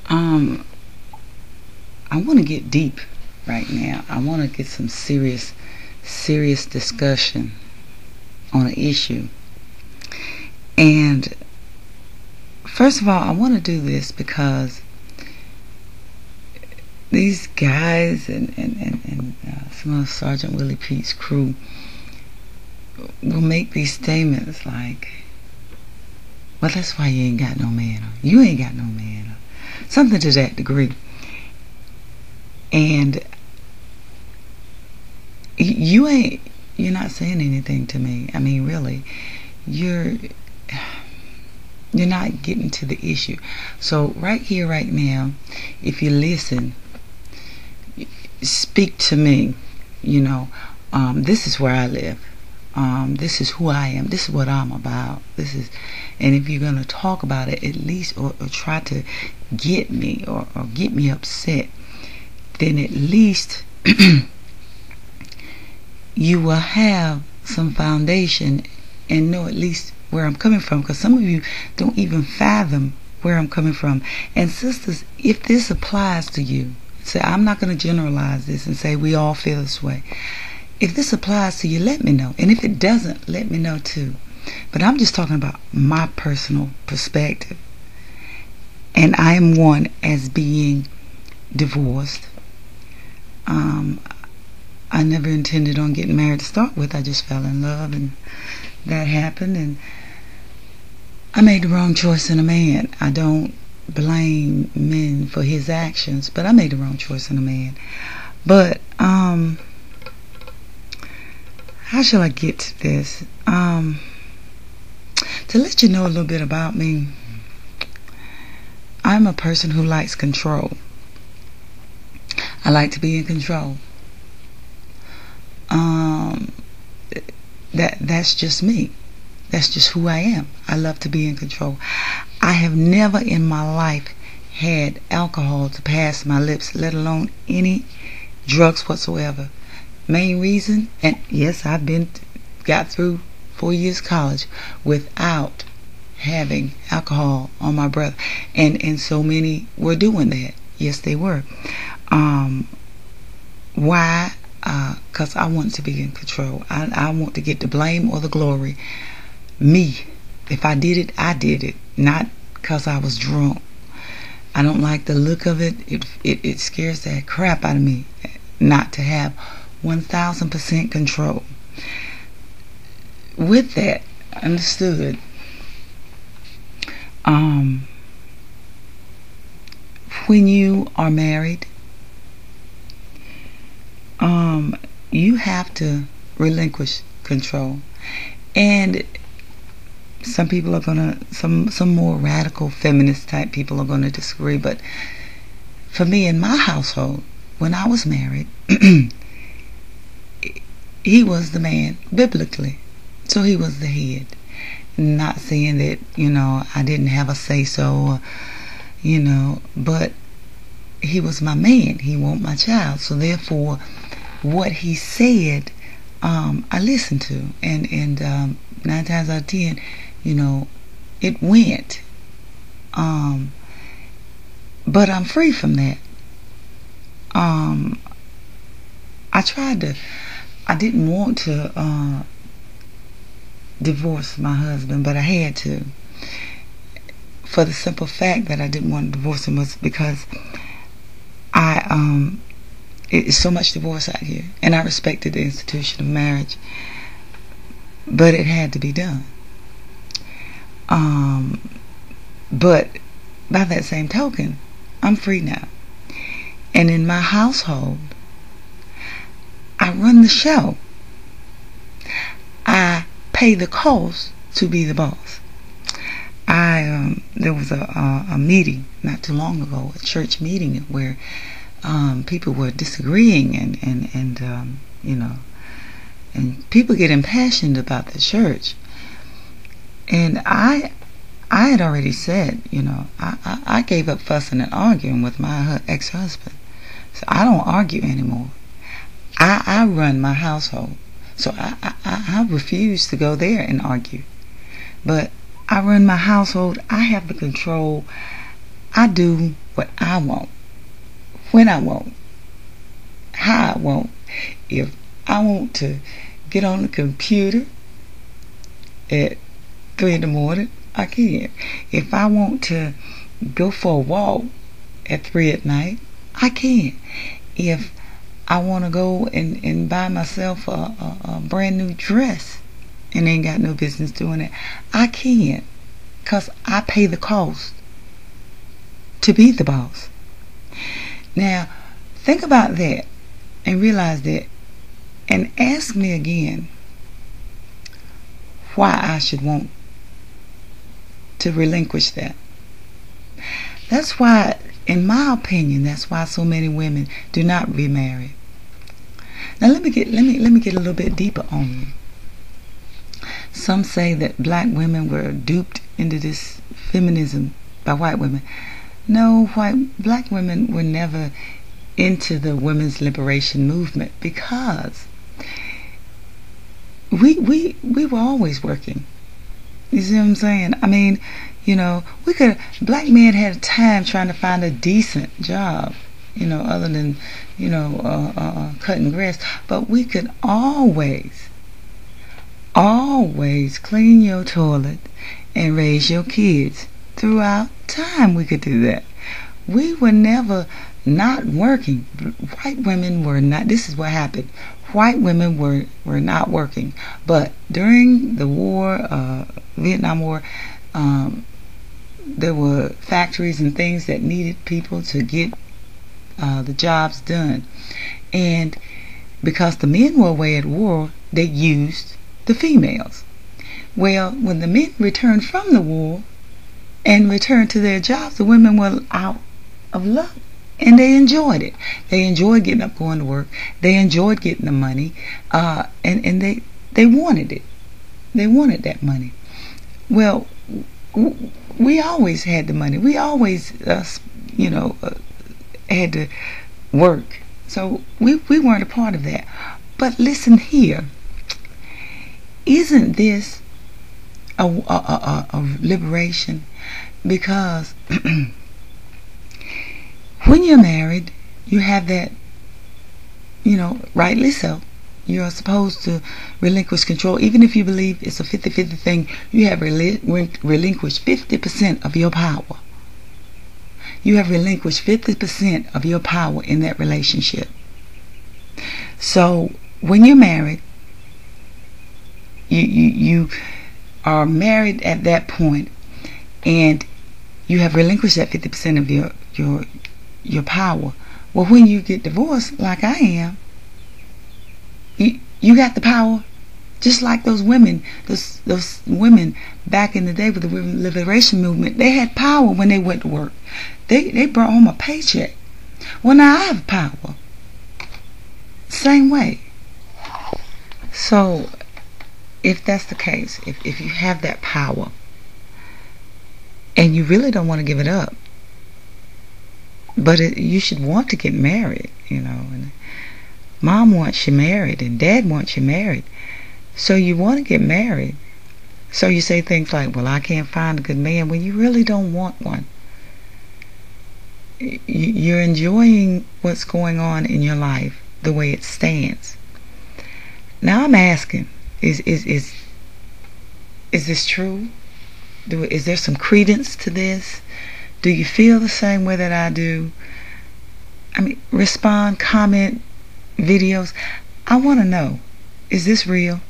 Um, I want to get deep right now. I want to get some serious discussion on an issue. And first of all, I want to do this because these guys and some of Sergeant Willie Pete's crew will make these statements like, well, that's why you ain't got no man, or you ain't got no man, or something to that degree. And you're not saying anything to me. I mean, really, you're not getting to the issue. So right here, right now, if you listen, speak to me. This is where I live. This is who I am. This is what I'm about. And if you're gonna talk about it, at least, or try to get me or get me upset, then at least you will have some foundation and know at least where I'm coming from, because some of you don't even fathom where I'm coming from. And sisters, if this applies to you, say, I'm not going to generalize this and say we all feel this way. If this applies to you, let me know. And if it doesn't, let me know too. But I'm just talking about my personal perspective. And I am one as being divorced. I never intended on getting married to start with. I just fell in love, and that happened, and I made the wrong choice in a man. I don't blame men for his actions, but I made the wrong choice in a man. But how shall I get to this? To let you know a little bit about me, I'm a person who likes control. I like to be in control. That's just me. That's just who I am. I love to be in control. I have never in my life had alcohol to pass my lips, let alone any drugs whatsoever. Main reason, and yes, I've got through 4 years college without having alcohol on my breath, and so many were doing that. Yes, they were. Why? Because I want to be in control. I want to get the blame or the glory. Me. If I did it, I did it. Not because I was drunk. I don't like the look of it. It scares the crap out of me not to have 1000% control. With that understood, when you are married, you have to relinquish control. And some people are gonna, some more radical feminist type people are gonna disagree, but for me, in my household, when I was married, he was the man biblically, so he was the head. Not saying that I didn't have a say so, but he was my man. He wasn't my child, so therefore what he said, I listened to, and 9 times out of 10, it went. But I'm free from that. I didn't want to divorce my husband, but I had to, for the simple fact that I didn't want to divorce him, was because it's so much divorce out here, and I respected the institution of marriage, but it had to be done. But by that same token, I'm free now. And in my household, I run the show. I pay the cost to be the boss. There was a meeting not too long ago, a church meeting, where people were disagreeing, and people get impassioned about the church. And I had already said, I gave up fussing and arguing with my ex-husband. So I don't argue anymore. I run my household. So I refuse to go there and argue. But I run my household. I have the control. I do what I want, when I want, how I want. If I want to get on the computer at 3 in the morning, I can. If I want to go for a walk at 3 at night, I can. If I want to go and buy myself a brand new dress and ain't got no business doing it, I can. Because I pay the cost to be the boss. Now, think about that and realize that, and ask me again why I should want to relinquish that. That's why, in my opinion, that's why so many women do not remarry. Now let me get a little bit deeper on you. Some say that black women were duped into this feminism by white women. No, black women were never into the women's liberation movement because we were always working. You see what I'm saying? I mean, black men had time trying to find a decent job, other than, cutting grass. But we could always clean your toilet and raise your kids. Throughout time we could do that. We were never not working. White women were not. This is what happened. White women were not working. But during the war, Vietnam War, there were factories and things that needed people to get the jobs done. And because the men were away at war, they used the females. Well, when the men returned from the war and returned to their jobs, the women were out of luck. And they enjoyed it. They enjoyed getting up, going to work. They enjoyed getting the money. And they wanted it. They wanted that money. Well, we always had the money. We always, had to work. So we weren't a part of that. But listen here. Isn't this a liberation? Because when you're married, you have that, rightly so. You're supposed to relinquish control. Even if you believe it's a 50-50 thing, you have relinquished 50% of your power. You have relinquished 50% of your power in that relationship. So when you're married, you are married at that point, and you have relinquished that 50% of your power. Well, when you get divorced, like I am, you got the power, just like those women back in the day with the women's liberation movement. They had power when they went to work. They brought home a paycheck. Well, now I have power. Same way. So, if that's the case, if you have that power, and you really don't want to give it up, but you should want to get married, and mom wants you married and dad wants you married, so you want to get married. So you say things like, well, I can't find a good man, when you really don't want one. You're enjoying what's going on in your life the way it stands. Now I'm asking, is this true? Is there some credence to this? Do you feel the same way that I do? I mean, respond, comment, videos. I want to know, is this real?